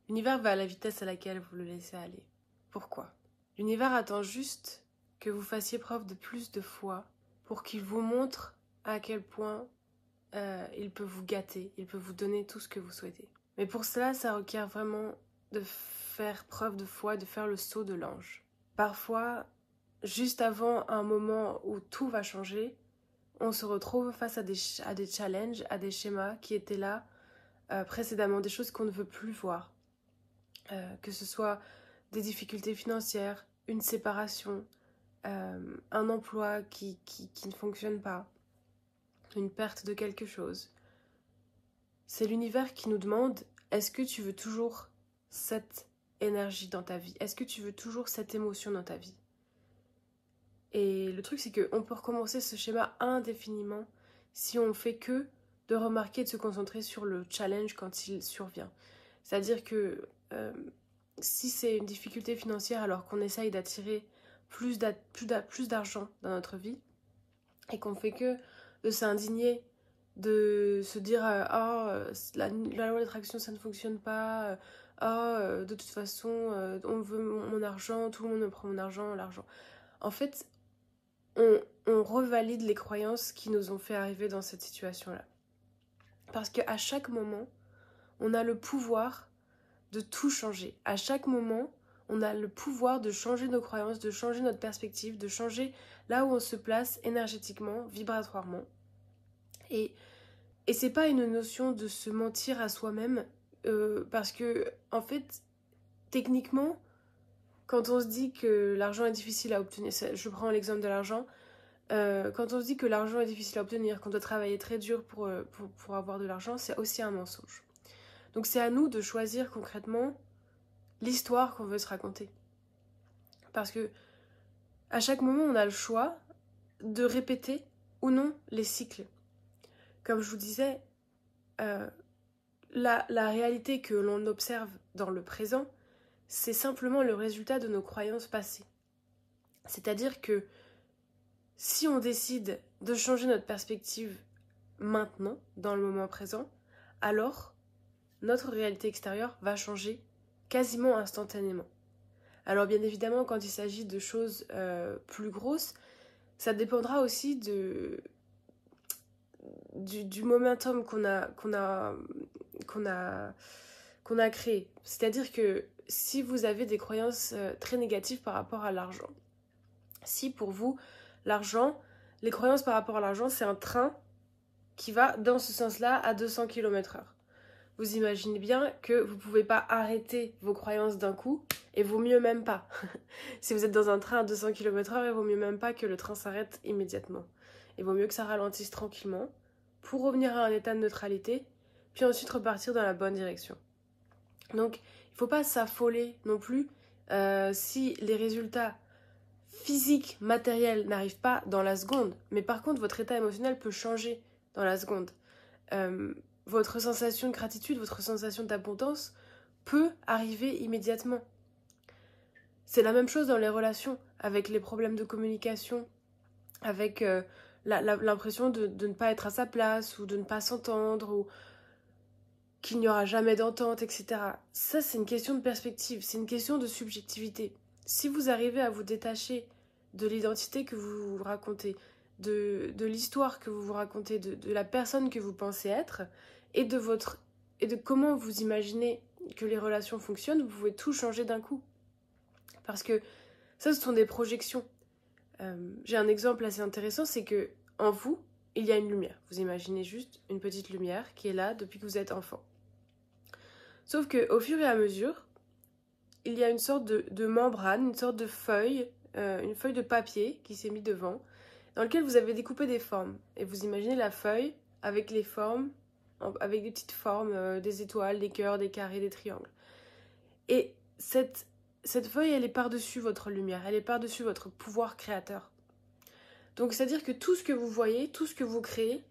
L'univers va à la vitesse à laquelle vous le laissez aller. Pourquoi? L'univers attend juste que vous fassiez preuve de plus de foi pour qu'il vous montre à quel point il peut vous gâter, il peut vous donner tout ce que vous souhaitez. Mais pour cela, ça requiert vraiment de faire preuve de foi, de faire le saut de l'ange. Parfois, juste avant un moment où tout va changer, on se retrouve face à des challenges, à des schémas qui étaient là précédemment, des choses qu'on ne veut plus voir. Que ce soit des difficultés financières, une séparation, un emploi qui ne fonctionne pas, une perte de quelque chose. C'est l'univers qui nous demande, est-ce que tu veux toujours cette énergie dans ta vie? Est-ce que tu veux toujours cette émotion dans ta vie? Et le truc, c'est qu'on peut recommencer ce schéma indéfiniment si on fait que de remarquer, de se concentrer sur le challenge quand il survient. C'est-à-dire que si c'est une difficulté financière alors qu'on essaye d'attirer plus d'argent dans notre vie et qu'on fait que de s'indigner, de se dire la loi d'attraction ça ne fonctionne pas, de toute façon on veut mon argent, tout le monde me prend mon argent, l'argent. En fait, on revalide les croyances qui nous ont fait arriver dans cette situation-là. Parce qu'à chaque moment, on a le pouvoir de tout changer. À chaque moment, on a le pouvoir de changer nos croyances, de changer notre perspective, de changer là où on se place énergétiquement, vibratoirement. Et c'est pas une notion de se mentir à soi-même, parce que, en fait, techniquement, quand on se dit que l'argent est difficile à obtenir, je prends l'exemple de l'argent, quand on se dit que l'argent est difficile à obtenir, qu'on doit travailler très dur pour avoir de l'argent, c'est aussi un mensonge. Donc c'est à nous de choisir concrètement l'histoire qu'on veut se raconter. Parce que à chaque moment, on a le choix de répéter ou non les cycles. Comme je vous disais, la réalité que l'on observe dans le présent, c'est simplement le résultat de nos croyances passées. C'est-à-dire que si on décide de changer notre perspective maintenant, dans le moment présent, alors notre réalité extérieure va changer quasiment instantanément. Alors bien évidemment, quand il s'agit de choses plus grosses, ça dépendra aussi du momentum qu'on a créé. C'est-à-dire que si vous avez des croyances très négatives par rapport à l'argent, si pour vous, l'argent, les croyances par rapport à l'argent, c'est un train qui va dans ce sens-là à 200 km/h. Vous imaginez bien que vous ne pouvez pas arrêter vos croyances d'un coup, et vaut mieux même pas. Si vous êtes dans un train à 200 km/h, il vaut mieux même pas que le train s'arrête immédiatement. Il vaut mieux que ça ralentisse tranquillement pour revenir à un état de neutralité, puis ensuite repartir dans la bonne direction. Donc, il ne faut pas s'affoler non plus si les résultats physiques, matériels n'arrivent pas dans la seconde. Mais par contre, votre état émotionnel peut changer dans la seconde. Votre sensation de gratitude, votre sensation d'abondance peut arriver immédiatement. C'est la même chose dans les relations, avec les problèmes de communication, avec l'impression de ne pas être à sa place, ou de ne pas s'entendre, ou qu'il n'y aura jamais d'entente, etc. Ça, c'est une question de perspective, c'est une question de subjectivité. Si vous arrivez à vous détacher de l'identité que vous vous racontez, de l'histoire que vous vous racontez, de la personne que vous pensez être, et de comment vous imaginez que les relations fonctionnent, vous pouvez tout changer d'un coup. Parce que ça, ce sont des projections. J'ai un exemple assez intéressant, c'est que en vous, il y a une lumière. Vous imaginez juste une petite lumière qui est là depuis que vous êtes enfant. Sauf qu'au fur et à mesure, il y a une sorte de membrane, une sorte de feuille, une feuille de papier qui s'est mise devant, dans lequel vous avez découpé des formes. Et vous imaginez la feuille avec les formes, avec des petites formes, des étoiles, des cœurs, des carrés, des triangles. Et cette feuille, elle est par-dessus votre lumière, elle est par-dessus votre pouvoir créateur. Donc, c'est-à-dire que tout ce que vous voyez, tout ce que vous créez,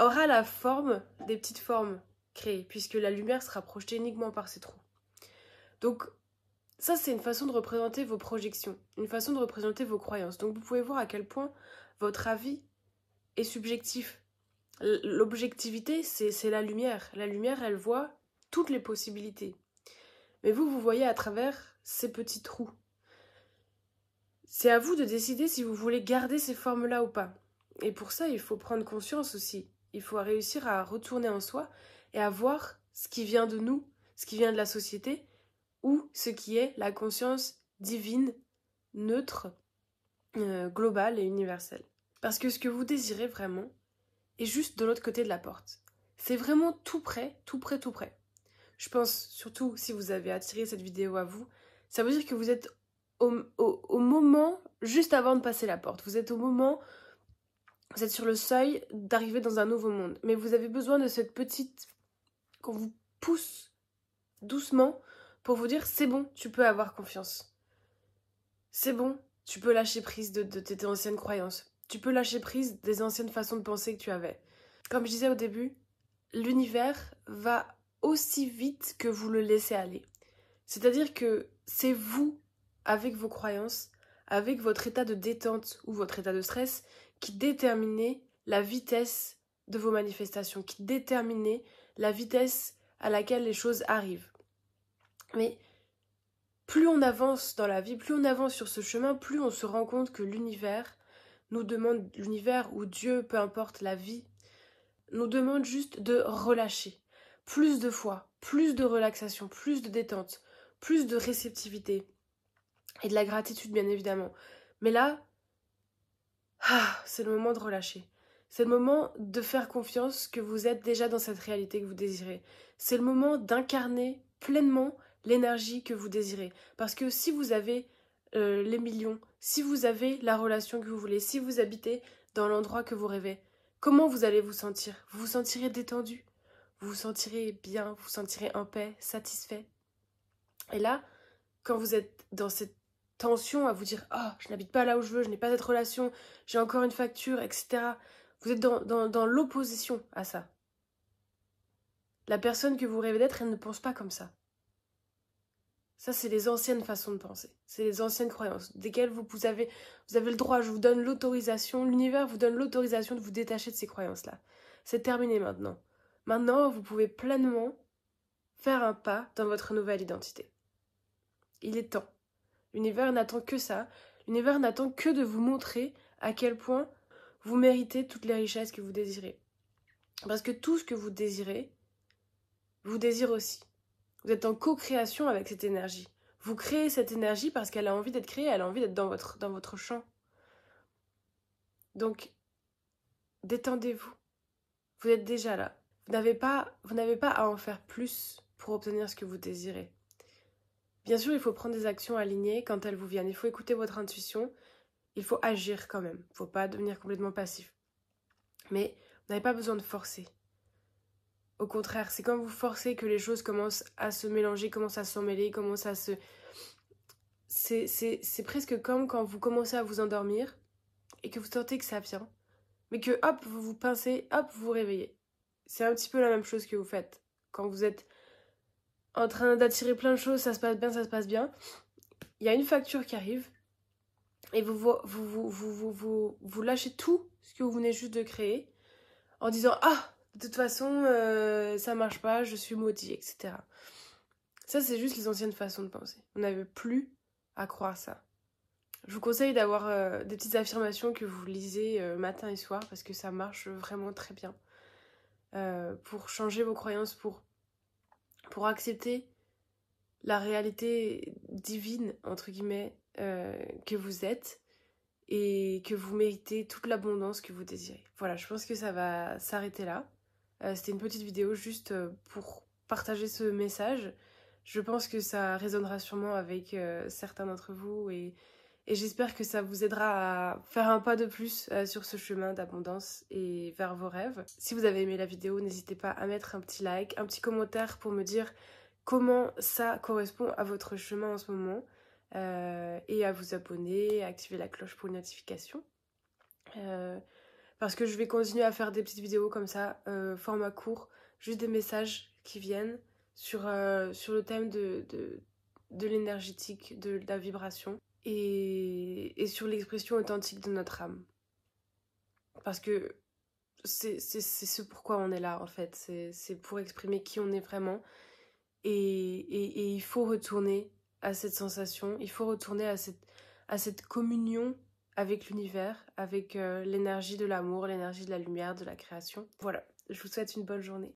aura la forme des petites formes créées, puisque la lumière sera projetée uniquement par ces trous. Donc, ça, c'est une façon de représenter vos projections, une façon de représenter vos croyances. Donc, vous pouvez voir à quel point votre avis est subjectif. L'objectivité, c'est la lumière. La lumière, elle voit toutes les possibilités. Mais vous voyez à travers ces petits trous. C'est à vous de décider si vous voulez garder ces formes-là ou pas. Et pour ça, il faut prendre conscience aussi. Il faut réussir à retourner en soi et à voir ce qui vient de nous, ce qui vient de la société, ou ce qui est la conscience divine, neutre, globale et universelle. Parce que ce que vous désirez vraiment est juste de l'autre côté de la porte. C'est vraiment tout près, tout près, tout près. Je pense surtout si vous avez attiré cette vidéo à vous, ça veut dire que vous êtes au moment juste avant de passer la porte. Vous êtes au moment, vous êtes sur le seuil d'arriver dans un nouveau monde. Mais vous avez besoin de cette petite, qu'on vous pousse doucement pour vous dire c'est bon, tu peux avoir confiance. C'est bon, tu peux lâcher prise de tes anciennes croyances. Tu peux lâcher prise des anciennes façons de penser que tu avais. Comme je disais au début, l'univers va aussi vite que vous le laissez aller. C'est-à-dire que c'est vous, avec vos croyances, avec votre état de détente ou votre état de stress, qui déterminez la vitesse de vos manifestations, qui déterminez la vitesse à laquelle les choses arrivent. Mais plus on avance dans la vie, plus on avance sur ce chemin, plus on se rend compte que l'univers nous demande, l'univers ou Dieu, peu importe la vie, nous demande juste de relâcher. Plus de foi, plus de relaxation, plus de détente, plus de réceptivité et de la gratitude bien évidemment. Mais là, c'est le moment de relâcher. C'est le moment de faire confiance que vous êtes déjà dans cette réalité que vous désirez. C'est le moment d'incarner pleinement l'énergie que vous désirez. Parce que si vous avez les millions, si vous avez la relation que vous voulez, si vous habitez dans l'endroit que vous rêvez, comment vous allez vous sentir? Vous vous sentirez détendu, vous vous sentirez bien, vous vous sentirez en paix, satisfait. Et là, quand vous êtes dans cette tension à vous dire « Oh, je n'habite pas là où je veux, je n'ai pas cette relation, j'ai encore une facture, etc. » Vous êtes dans l'opposition à ça. La personne que vous rêvez d'être, elle ne pense pas comme ça. Ça, c'est les anciennes façons de penser. C'est les anciennes croyances, desquelles vous avez le droit, je vous donne l'autorisation, l'univers vous donne l'autorisation de vous détacher de ces croyances-là. C'est terminé maintenant. Maintenant, vous pouvez pleinement faire un pas dans votre nouvelle identité. Il est temps. L'univers n'attend que ça. L'univers n'attend que de vous montrer à quel point vous méritez toutes les richesses que vous désirez. Parce que tout ce que vous désirez, vous désire aussi. Vous êtes en co-création avec cette énergie. Vous créez cette énergie parce qu'elle a envie d'être créée, elle a envie d'être dans votre champ. Donc, détendez-vous. Vous êtes déjà là. Vous n'avez pas à en faire plus pour obtenir ce que vous désirez. Bien sûr, il faut prendre des actions alignées quand elles vous viennent. Il faut écouter votre intuition. Il faut agir quand même. Il ne faut pas devenir complètement passif. Mais vous n'avez pas besoin de forcer. Au contraire, c'est quand vous forcez que les choses commencent à se mélanger, commencent à s'emmêler, commencent à se... C'est presque comme quand vous commencez à vous endormir et que vous sentez que ça vient. Mais que hop, vous vous pincez, hop, vous vous réveillez. C'est un petit peu la même chose que vous faites. Quand vous êtes en train d'attirer plein de choses, ça se passe bien, ça se passe bien. Il y a une facture qui arrive et vous lâchez tout ce que vous venez juste de créer en disant « Ah, de toute façon, ça marche pas, je suis maudit, etc. » Ça, c'est juste les anciennes façons de penser. On n'avait plus à croire ça. Je vous conseille d'avoir des petites affirmations que vous lisez matin et soir parce que ça marche vraiment très bien. Pour changer vos croyances, pour accepter la réalité divine, entre guillemets, que vous êtes et que vous méritez toute l'abondance que vous désirez. Voilà, je pense que ça va s'arrêter là. C'était une petite vidéo juste pour partager ce message. Je pense que ça résonnera sûrement avec certains d'entre vous et j'espère que ça vous aidera à faire un pas de plus sur ce chemin d'abondance et vers vos rêves. Si vous avez aimé la vidéo, n'hésitez pas à mettre un petit like, un petit commentaire pour me dire comment ça correspond à votre chemin en ce moment et à vous abonner, à activer la cloche pour une notification. Parce que je vais continuer à faire des petites vidéos comme ça, format court, juste des messages qui viennent sur le thème de l'énergétique, de la vibration et sur l'expression authentique de notre âme. Parce que c'est ce pourquoi on est là en fait, c'est pour exprimer qui on est vraiment et il faut retourner à cette sensation, il faut retourner à cette communion avec l'univers, avec l'énergie de l'amour, l'énergie de la lumière, de la création. Voilà, je vous souhaite une bonne journée.